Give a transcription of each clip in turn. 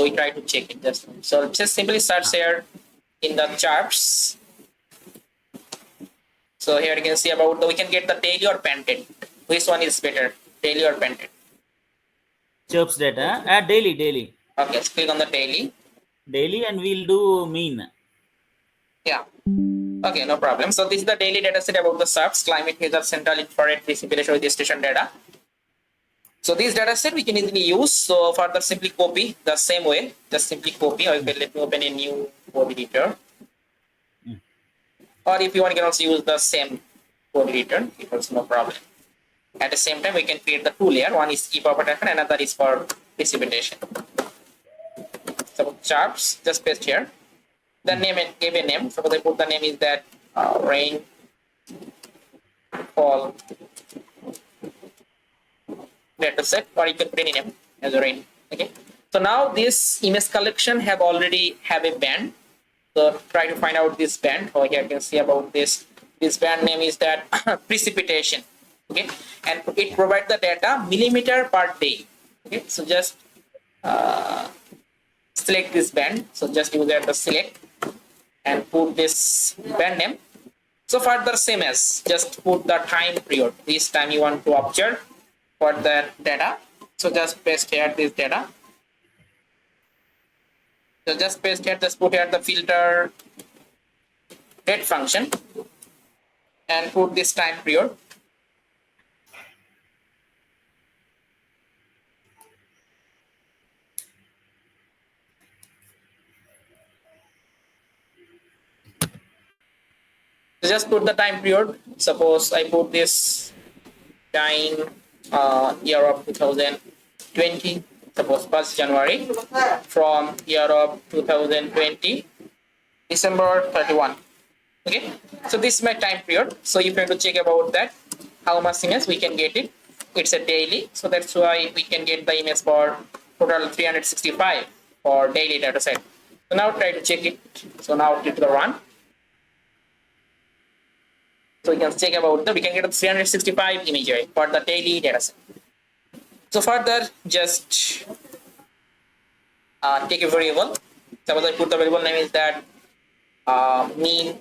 we try to check it. Just simply search here in the CHIRPS. So here you can see about we can get the daily or painted. Which one is better, daily or painted? CHIRPS data. Daily. Okay, let's click on the daily. Daily, and we'll do mean. Yeah. Okay, no problem. So this is the daily data set about the CHIRPS, climate hazard, central infrared precipitation with the station data. So this data set we can easily use. So further, simply copy the same way. Just simply copy. Okay, let me open a new code editor. Or if you want, you can also use the same code editor. It was no problem. At the same time, we can create the two layer. One is evaporation, another is for precipitation. So CHIRPS, just paste here. The name and give a name. Suppose I put the name is that rainfall data set, or you can put any name as a rain. Okay. So now this image collection have already have a band. So try to find out this band. Oh, here you can see about this. This band name is that precipitation. Okay, and it provides the data millimeter per day. Okay, so just select this band. So just use the select and put this band name. So further same as just put the time period. This time you want to observe for the data. So just paste here this data. So just paste here, just put here the filter date function and put this time period. So just put the time period. Suppose I put this time year of 2020. Suppose 1st January from year of 2020 December 31. Okay, so this is my time period. So if you have to check about that, how much image we can get it. It's a daily, so that's why we can get the image for total 365 for daily data set. So now try to check it. So now click the run. So we can check about we can get 365 imagery for the daily data set. So further, just take a variable. Suppose I put the variable name is that mean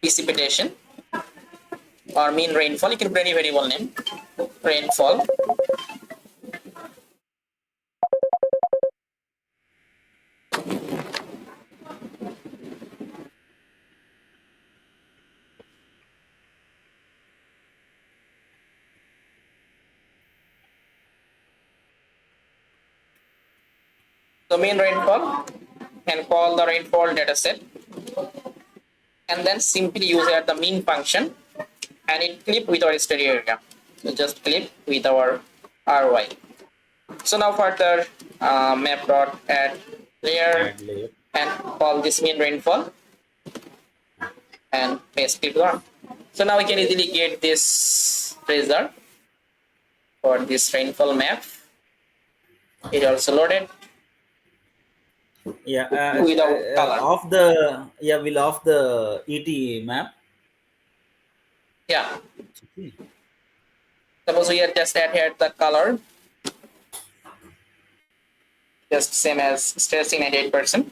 precipitation or mean rainfall. You can put any variable name, rainfall. So mean rainfall, and call the rainfall data set, and then simply use here the mean function, and it clip with our study area. So just clip with our RY. So now further map dot add layer and call this mean rainfall and paste clip on. So now we can easily get this result for this rainfall map. It also loaded. Yeah, without color. We'll off the ET map. Yeah. Suppose we are just add here the color, just same as stressing 98%.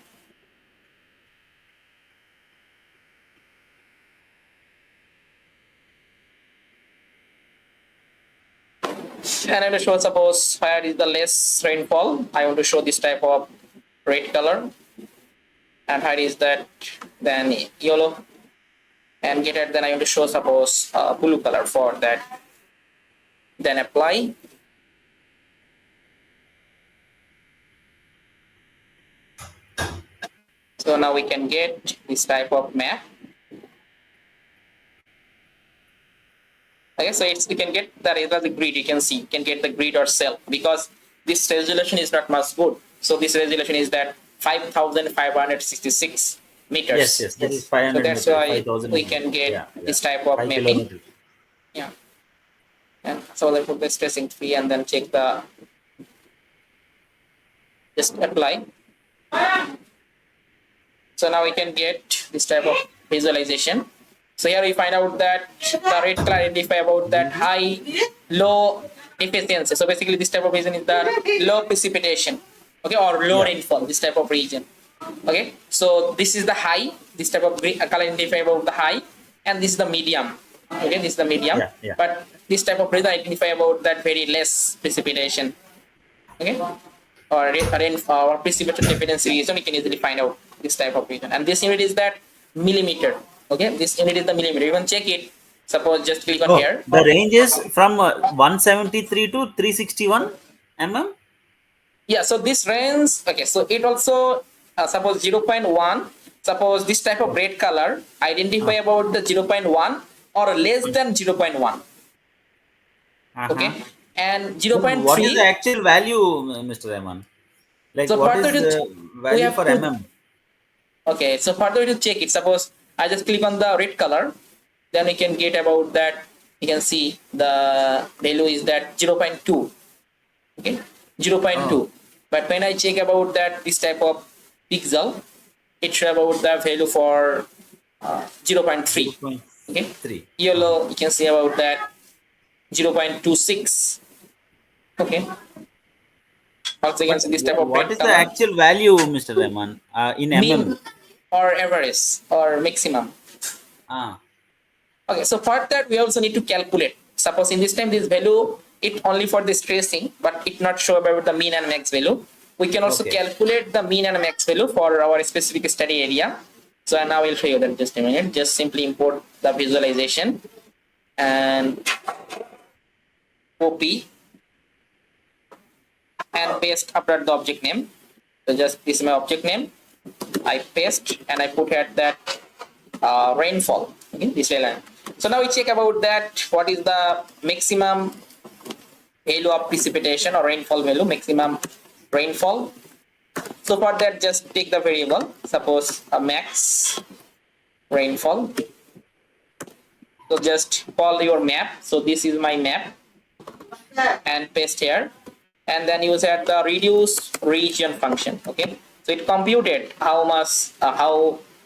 And I will show, suppose where is the less rainfall, I want to show this type of red color, and where is that then yellow, and get it, then I want to show suppose blue color for that, then apply. So now we can get this type of map. Okay, so we can get the grid. You can see, you can get the grid or cell, because this resolution is not much good. So this resolution is that 5,566 meters. Yes, that is 500. So that's why we can get this type of mapping. Yeah. And so I put the spacing 3 and then check the, just apply. So now we can get this type of visualization. So here we find out that the red color identify about that high, low efficiency. So basically this type of vision is the low precipitation. okay, or low Yeah. rainfall, this type of region. Okay, so this is the high, this type of green color identify about the high, and this is the medium. Okay, this is the medium, Yeah. Yeah. but this type of region identify about that very less precipitation. Okay, or or precipitation deficiency region, you can easily find out this type of region. And this unit is that millimeter. Okay, this unit is the millimeter. You can check it. Suppose just click on Oh, here. the range is from 173 to 361 mm. Yeah, so this range, okay, so it also suppose 0.1, suppose this type of red color identify about the 0.1 or less than 0.1. Uh-huh. Okay, and Then what is the 0.3. actual value, Mr. Rahman? Like, So what further is the we value have for to, mm? okay, so further to check it, suppose I just click on the red color, then we can get about that. You can see the value is that 0.2. Okay, Oh, 0.2. But when I check about that this type of pixel, it show about the value for 0.3. Okay, 0.3. yellow you can see about that 0.26. Okay, also you can But see this type of what red is the color, actual value, Mr. Rahman, in mm? mean or average or maximum. Ah, Okay, so for that we also need to calculate. Suppose in this time this value it only for this tracing, but it not show about the mean and max value. We can also okay. calculate the mean and max value for our specific study area. So now I'll show you that just a minute. Just simply import the visualization and copy and paste after the object name. So just this is my object name. I paste and I put here that rainfall. Okay, this line. So now we check about that. What is the maximum value of precipitation or rainfall value? Maximum rainfall. So for that, just take the variable. Suppose a max rainfall. So just call your map. So this is my map and paste here, and then use at the reduce region function. Okay, so it computed how much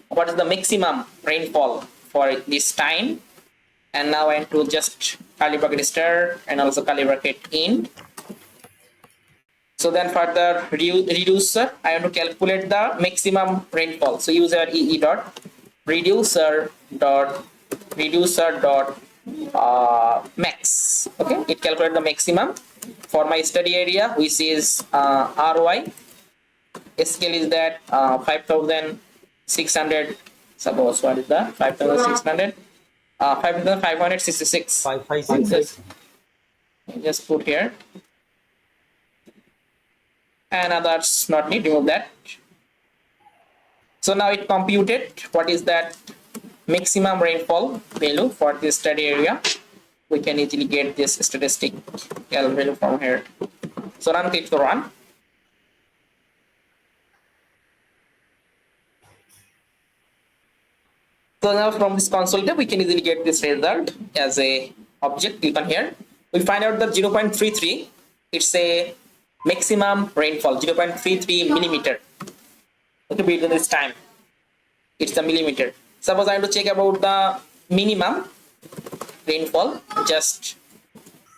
what is the maximum rainfall for this time. And now I want to just curly bracket star and also curly bracket in. So then for the reducer, I want to calculate the maximum rainfall. So use our ee dot reducer dot max. Okay, it calculates the maximum for my study area, which is RY. Scale is that 5,600. Suppose what is the 5,600? 5,566. 5566. Just put here, and others not need, remove that. So now it computed what is that maximum rainfall value for this study area. We can easily get this statistic value from here. So run, click to run. So now from this console tab, we can easily get this result as a object. Click on here. We find out that 0.33. It's a maximum rainfall, 0.33 millimeter. Okay, within this time, it's the millimeter. Suppose I want to check about the minimum rainfall. Just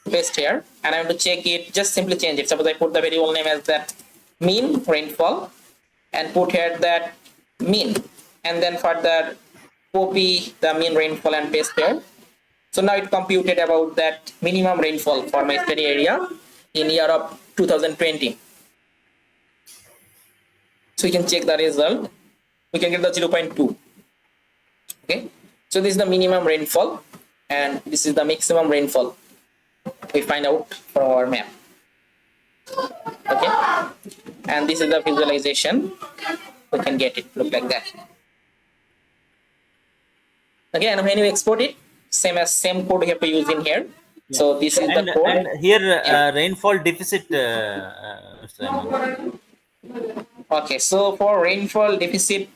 paste here, and I want to check it. Just simply change it. Suppose I put the variable name as that mean rainfall, and put here that mean, and then further copy the mean rainfall and paste here. So now it computed about that minimum rainfall for my study area in year of 2020. So you can check the result. We can get the 0.2. Okay, so this is the minimum rainfall and this is the maximum rainfall we find out from our map. Okay, and this is the visualization. We can get it look like that. Okay, and when you export it, same code we have to use in here. Yeah. So this is the code. And here Yeah. rainfall deficit, Mr. Rahman. Okay, so for rainfall deficit,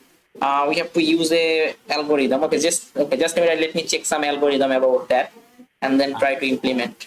we have to use a algorithm. Okay, just a minute. Let me check some algorithm about that, and then try to implement.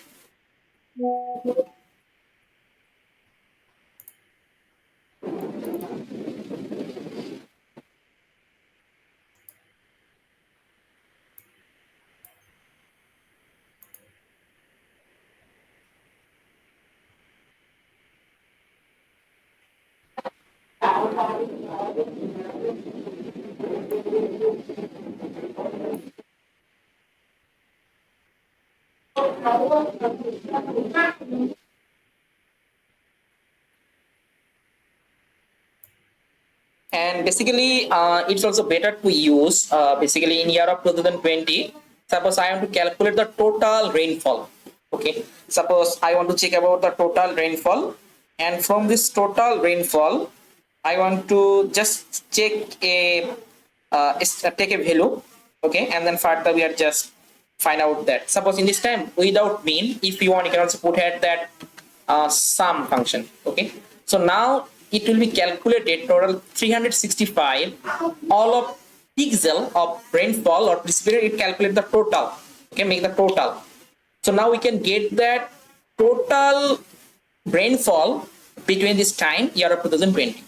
And basically, it's also better to use basically in year of 2020. Suppose I want to calculate the total rainfall. Okay, suppose I want to check about the total rainfall, and from this total rainfall, I want to just check take a value. Okay, and then further we are just find out that suppose in this time without mean, if you want, you can also put here that sum function. Okay, so now it will be calculated total 365 all of pixel of rainfall or precipitation. It calculate the total. Okay, make the total. So now we can get that total rainfall between this time year of 2020.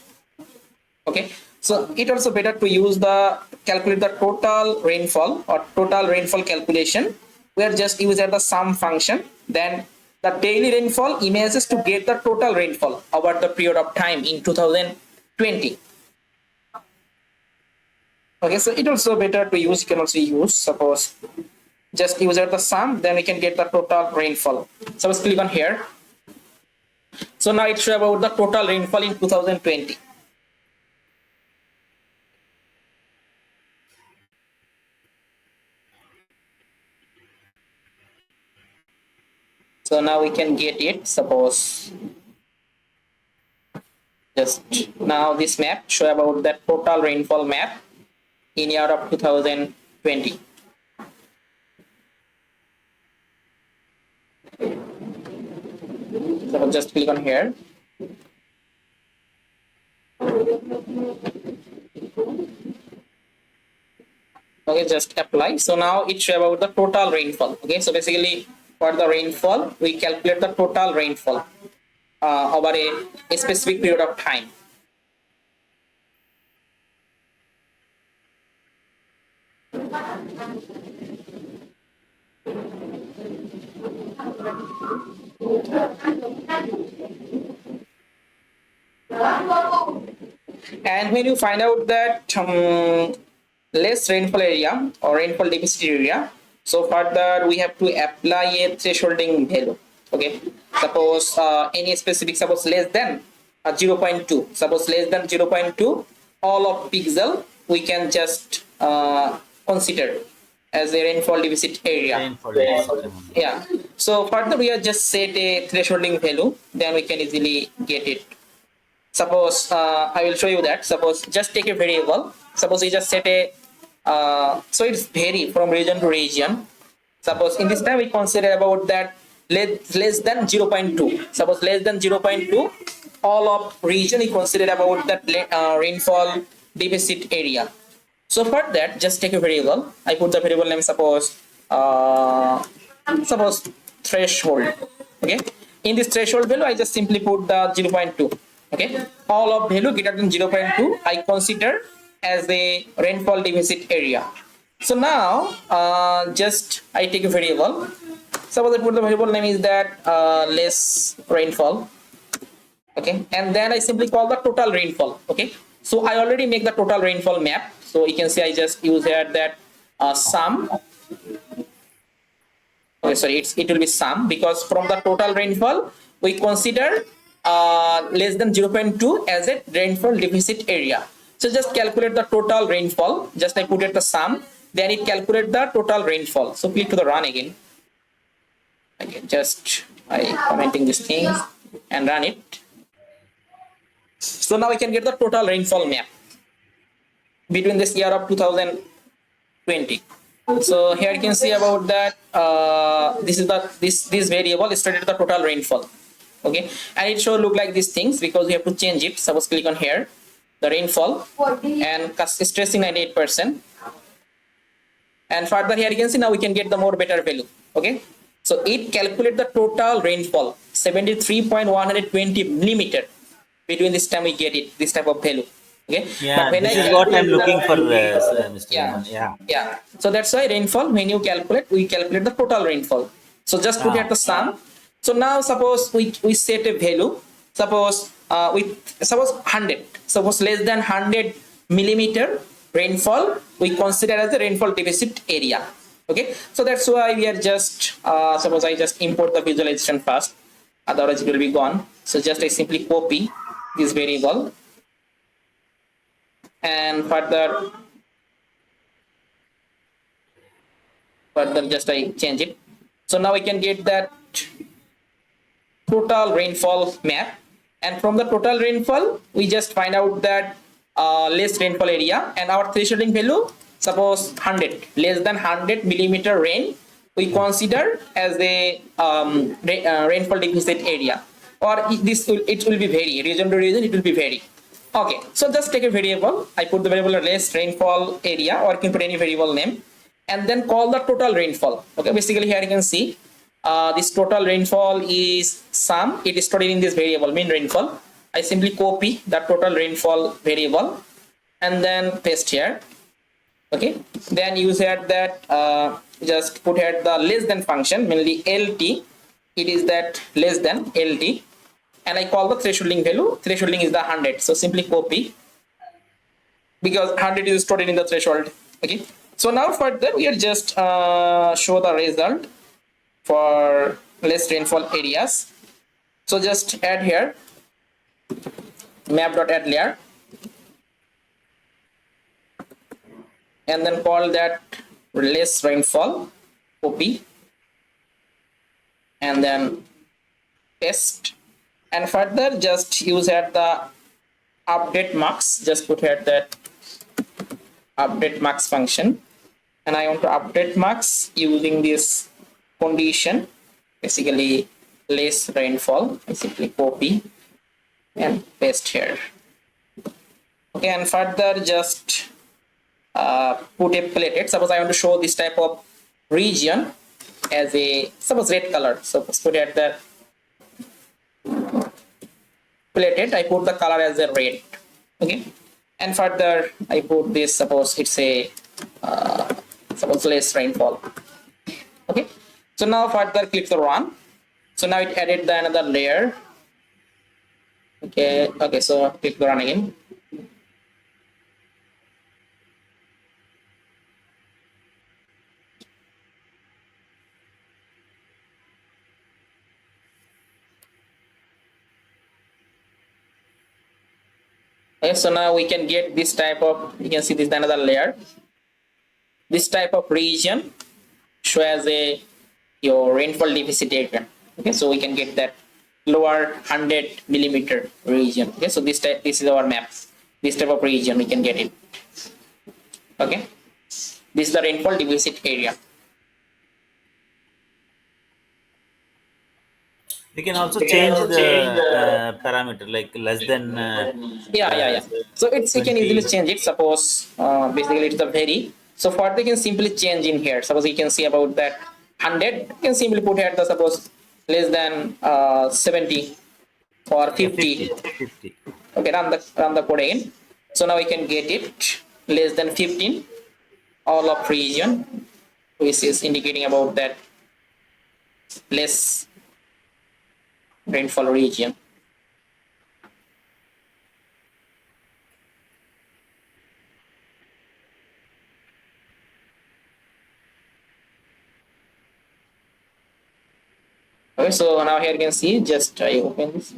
Okay, so it also better to use the calculate the total rainfall or total rainfall calculation. We are just using the sum function, then the daily rainfall images to get the total rainfall over the period of time in 2020. Okay, so it also better to use. You can also use, suppose just use the sum, then we can get the total rainfall. Suppose click on here. So now it shows about the total rainfall in 2020. So now we can get it. Suppose just now this map show about that total rainfall map in year of 2020. So just click on here. Okay, just apply. So now it show about the total rainfall. Okay, so basically for the rainfall, we calculate the total rainfall over a specific period of time. And when you find out that less rainfall area or rainfall deficit area, so further we have to apply a thresholding value. Okay, suppose any specific, suppose less than 0.2, suppose less than 0.2, all of pixel we can just consider as a rainfall deficit area. Yeah, so further we are just set a thresholding value, then we can easily get it. Suppose I will show you that. Suppose just take a variable. Suppose you just set a so it's vary from region to region. Suppose in this time we consider about that less than 0.2. Suppose less than 0.2, all of region we consider about that rainfall deficit area. So for that, just take a variable. I put the variable name, suppose suppose threshold. Okay, in this threshold value I just simply put the 0.2. Okay, all of value greater than 0.2 I consider as the rainfall deficit area. So now just I take a variable. Suppose I put the variable name is that less rainfall. Okay, and then I simply call the total rainfall. Okay, so I already make the total rainfall map. So you can see I just use here that sum. Okay, sorry, it will be sum, because from the total rainfall we consider less than 0.2 as a rainfall deficit area. So just calculate the total rainfall. Just I put it the sum, then it calculate the total rainfall. So click to the run again. Okay, just I commenting these things and run it. So now we can get the total rainfall map between this year of 2020. So here you can see about that this is the this variable is stated the total rainfall. Okay, and it should look like these things because we have to change it. Suppose click on here, the rainfall, and stressing 98%. And further here you can see now we can get the more better value. Okay, so it calculate the total rainfall 73.120 millimeter. Between this time we get it, this type of value. Okay, Yeah, but when this I is what I'm calculate looking for, Mr. yeah, Raman. yeah. So that's why rainfall, when you calculate, we calculate the total rainfall. So just put here the sum. So now suppose we set a value. Suppose with suppose 100, suppose less than 100 millimeter rainfall, we consider as the rainfall deficit area. Okay, so that's why we are just suppose I just import the visualization first, otherwise it will be gone. So just I simply copy this variable and further just I change it. So now I can get that total rainfall map, and from the total rainfall we just find out that less rainfall area, and our thresholding value suppose 100, less than 100 millimeter rain we consider as a rainfall deficit area, or it will be vary region to region, it will be vary. Okay, so just take a variable, I put the variable less rainfall area, or you can put any variable name, and then call the total rainfall. Okay, basically here you can see this total rainfall is sum, it is stored in this variable mean rainfall. I simply copy the total rainfall variable and then paste here. Okay, then use here that just put here the less than function, mainly LT, it is that less than LT, and I call the thresholding value, thresholding is the 100, so simply copy because 100 is stored in the threshold. Okay, so now further we are just show the result for less rainfall areas. So just add here map.add layer and then call that less rainfall, copy and then paste, and further just use at the update marks, just put here that update marks function, and I want to update marks using this condition, basically less rainfall. I simply copy and paste here. Okay, and further just put a plated, suppose I want to show this type of region as a suppose red color, so put at the plated, I put the color as a red. Okay, and further I put this, suppose it's a suppose less rainfall. Okay, so now further click the run. So now it added the another layer. Okay, so click the run again. Okay, so now we can get this type of, you can see this another layer, this type of region show as a your rainfall deficit area. Okay, so we can get that lower 100 millimeter region. Okay, so this is our map, this type of region we can get it. Okay, this is the rainfall deficit area. We can also change the parameter like less than Yeah. So it's you can 20. easily change it. Suppose basically it's a vary. So for that you can simply change in here. Suppose you can see about that 100. You can simply put here the suppose less than 70 or 50. 50. Okay, run the code again. So now we can get it less than 15. All of region, which is indicating about that less rainfall region. Okay, so now here you can see, just I open this.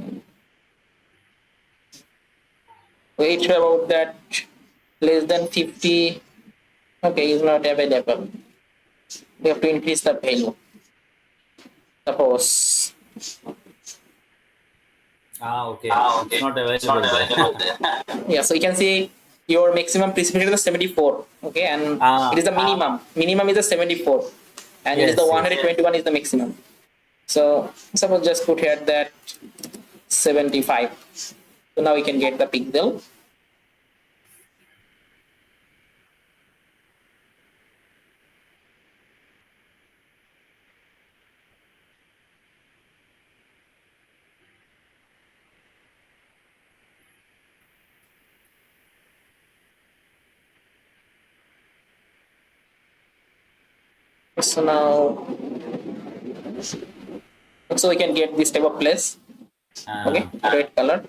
Wait about that less than 50. Okay, is not available. We have to increase the value. Suppose. Okay. It's not available there. Yeah, so you can see your maximum precipitation is 74. Okay, and it is the minimum. Minimum is the 74, and it is the 121 is the maximum. So suppose just put here that 75. So now we can get the pixel. So now, so we can get this type of place. Okay, red color.